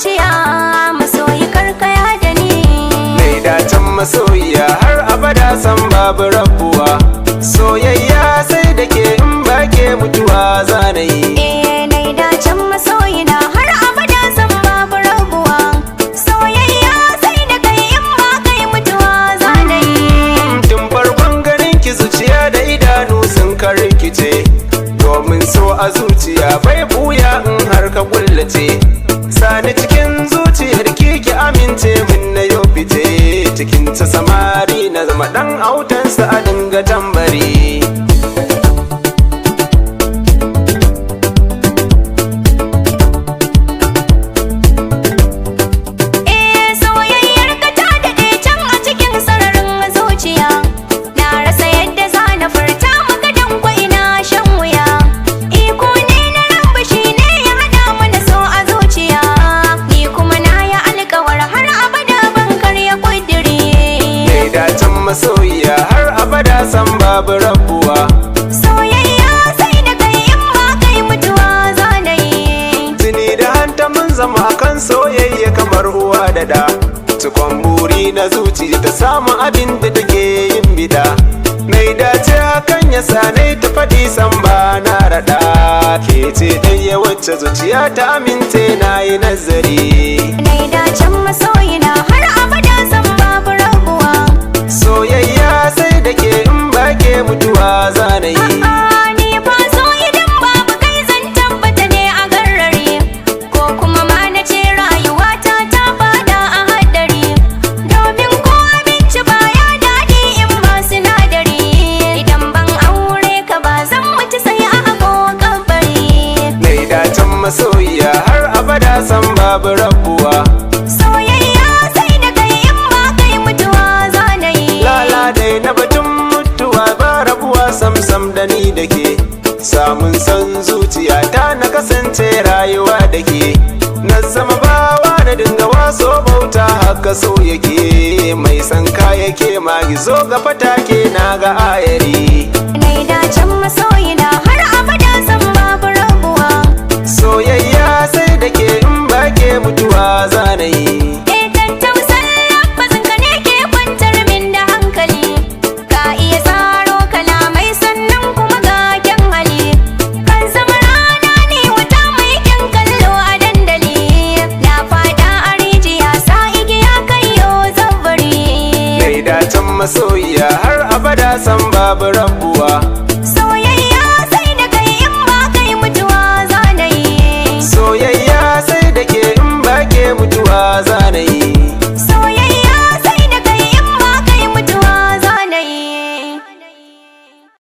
zuciya, masoyi karkaya da ni. Mai dacen masoyiya har abada san babu rabuwa. Soyayya sai da ke in ba ke mutuwa zanayi. Nai dacen masoyina har abada san babu rabuwa. Soyayya sai da kai in ba kai mutuwa zanayi. Tun farkon ganin ki zuciya da idanu sun karkice. Domin so a zuciya bai buya in har ka kullace. Sani cikin zuciyar ki amince min na yau fice. Cikin ta samari na zama dan autansa a dinga tambari. Soyayyar ka ta daɗe can a cikin sararin zuciya. Na rasa yadda za na furta maka dan ko ina shan wuya. Iko ne na rabu shi ne ya haɗa mana so a zuciya. Ni kuma na yi alkawar har abada ban karya ƙudiri. Mai dacen masoyiya har abada san babu rabuwa. Soyayya sai da kai in ba kai mutuwa zanayi. Tuni da hanta mun zama kan soyayya kamar uwa da da. Cikon buri na zuci ta samu abin da take yin bida. Mai dace hakan ya sanai ta faɗi san ba na raɗa. Ke ce ɗaya wacce zuciya ta amince na yi nazari. Nai dacen masoyina har abada san babu rabuwa. Soyayya sai da ke in ba ke mutuwa zanayi. Ni fa so idan babu kai zan tabbata ne a garrari. Ko kuma ma na ce rayuwata ta fada a haddari. Domin ko abinci baya daɗi in ba sinadari. Idan ban aure ka ba zan mutu sai a hako kabari. Mai dacen masoyiya har abada san babu rabuwa. Soyayya sai da kai in ba kai mutuwa zanayi. Lala dai na batun mutuwa ba rabuwa sam da ni da ke. Samun san zuciya ta na kasance rayuwa da ke. Na zama bawa na dinga waso bauta haka so yake. Mai san yake ma gizo ga fatake na ga ayari. Nai dacen masoyina har abada san babu rabuwa. Soyayya sai da ke in ba ke mutuwa zanayi. Tattausan lafazin ka ne ke kwantar min da hankali. Ka iya tsaro kalamai sannan kuma ga kyan hali. Kan zama rana ne wata mai kyan kallo a dandali. Na fada a rijiya sa igiya kai yo zabari. Mai dacen masoyiya har abada san babu rabuwa. Soyayya sai da kai in ba kai mutuwa zanayi. Soyayya sai da ke in ba ke mutuwa zanayi.